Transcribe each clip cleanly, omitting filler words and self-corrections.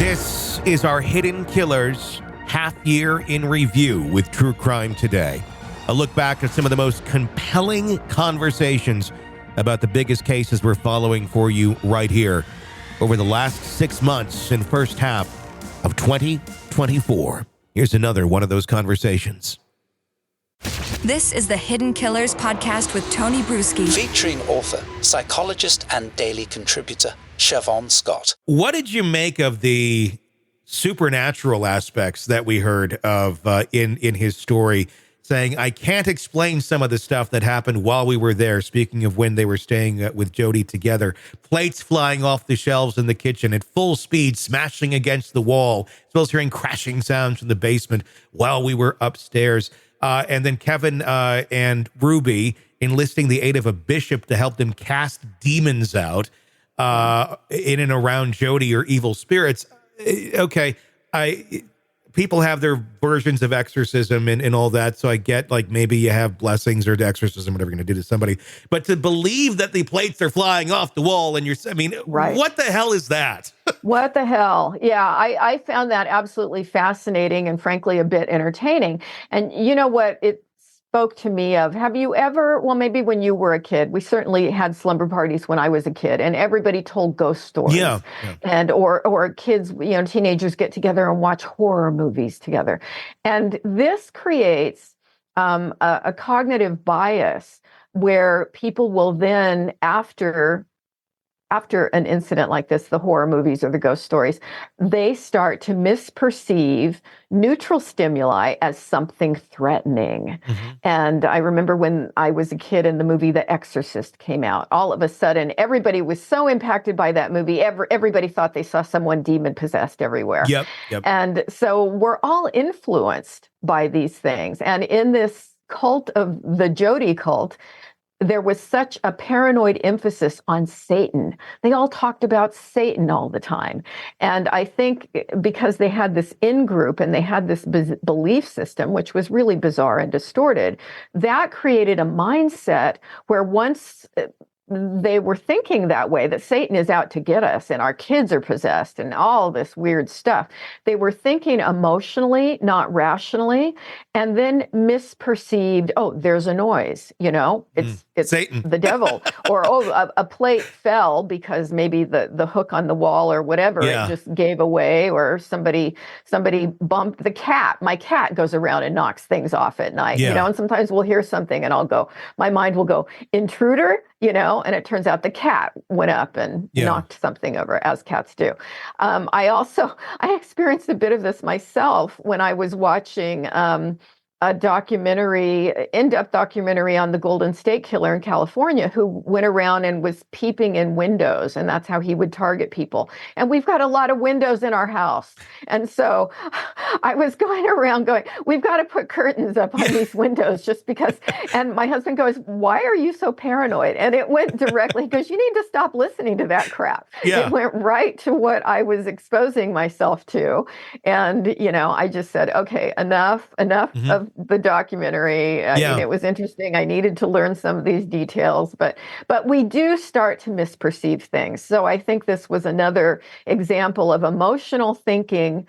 This is our Hidden Killers half year in review with True Crime Today. A look back at some of the most compelling conversations about the biggest cases we're following for you right here over the last 6 months and first half of 2024. Here's another one of those conversations. This is the Hidden Killers podcast with Tony Brueski. Featuring author, psychologist, and daily contributor, Siobhan Scott. What did you make of the supernatural aspects that we heard of in his story, saying, I can't explain some of the stuff that happened while we were there, speaking of when they were staying with Jodi together, plates flying off the shelves in the kitchen at full speed, smashing against the wall, as well as hearing crashing sounds from the basement while we were upstairs. And then Kevin and Ruby enlisting the aid of a bishop to help them cast demons out in and around Jodi or evil spirits. Okay, people have their versions of exorcism and all that, so I get, like, maybe you have blessings or exorcism, whatever you're going to do to somebody. But to believe that the plates are flying off the wall and right. What the hell is that? What the hell? Yeah, I found that absolutely fascinating and frankly a bit entertaining. And you know what it spoke to me of? Have you ever, well, maybe when you were a kid, we certainly had slumber parties when I was a kid, and everybody told ghost stories. Yeah. And or kids, teenagers get together and watch horror movies together. And this creates a cognitive bias where people will then, after an incident like this, the horror movies or the ghost stories, they start to misperceive neutral stimuli as something threatening. Mm-hmm. And I remember when I was a kid and the movie The Exorcist came out, all of a sudden, everybody was so impacted by that movie. Everybody thought they saw someone demon-possessed everywhere. Yep. And so we're all influenced by these things. And in this cult of the Jodi cult, there was such a paranoid emphasis on Satan. They all talked about Satan all the time. And I think because they had this in-group and they had this belief system, which was really bizarre and distorted, that created a mindset where once they were thinking that way, that Satan is out to get us and our kids are possessed and all this weird stuff. They were thinking emotionally, not rationally, and then misperceived, oh, there's a noise, it's Satan, the devil, or, a plate fell because maybe the hook on the wall or whatever, It just gave away, or somebody bumped the cat. My cat goes around and knocks things off at night, and sometimes we'll hear something and my mind will go, intruder, and it turns out the cat went up and knocked something over, as cats do. I experienced a bit of this myself when I was watching a in-depth documentary on the Golden State Killer in California, who went around and was peeping in windows, and that's how he would target people. And we've got a lot of windows in our house. And so I was going around going, we've got to put curtains up on these windows just because. And my husband goes, why are you so paranoid? And it went directly, he goes, you need to stop listening to that crap. Yeah. It went right to what I was exposing myself to. And, I just said, okay, enough mm-hmm. of the documentary. I mean, it was interesting. I needed to learn some of these details, but we do start to misperceive things. So I think this was another example of emotional thinking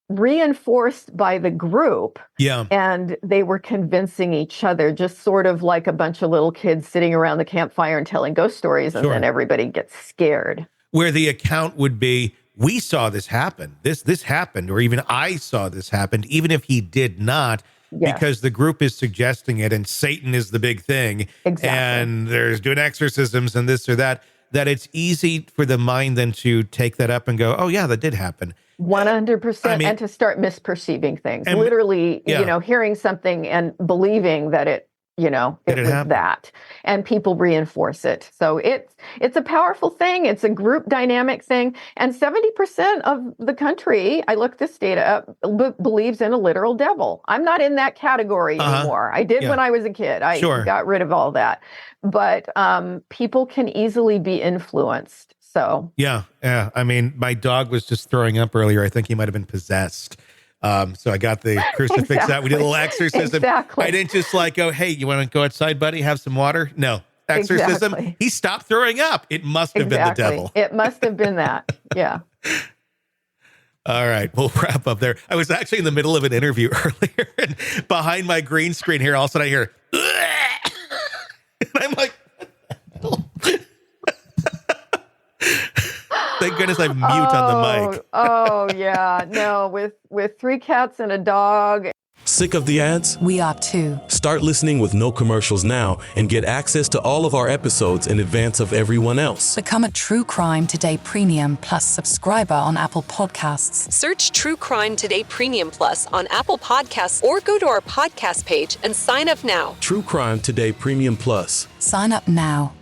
reinforced by the group. Yeah. And they were convincing each other, just sort of like a bunch of little kids sitting around the campfire and telling ghost stories, and then everybody gets scared. Where the account would be, we saw this happen. This happened, or even I saw this happen, even if he did not. Yes. Because the group is suggesting it, and Satan is the big thing. Exactly. And there's doing exorcisms and this or that it's easy for the mind then to take that up and go, oh yeah, that did happen. 100%. And to start misperceiving things, and, literally, hearing something and believing that it was happened. That, and people reinforce it. So it's a powerful thing. It's a group dynamic thing. And 70% of the country, I looked this data up, believes in a literal devil. I'm not in that category anymore. I did when I was a kid. I got rid of all that. But people can easily be influenced. So yeah. I mean, my dog was just throwing up earlier. I think he might have been possessed. So I got the crucifix out. We did a little exorcism. Exactly. I didn't just go, hey, you want to go outside, buddy? Have some water? No. Exorcism. Exactly. He stopped throwing up. It must have been the devil. It must have been that. Yeah. All right, we'll wrap up there. I was actually in the middle of an interview earlier, and behind my green screen here, all of a sudden I hear, and I'm like, thank goodness I have mute on the mic. Oh yeah, no, with 3 cats and a dog. Sick of the ads? We are too. Start listening with no commercials now and get access to all of our episodes in advance of everyone else. Become a True Crime Today Premium Plus subscriber on Apple Podcasts. Search True Crime Today Premium Plus on Apple Podcasts or go to our podcast page and sign up now. True Crime Today Premium Plus. Sign up now.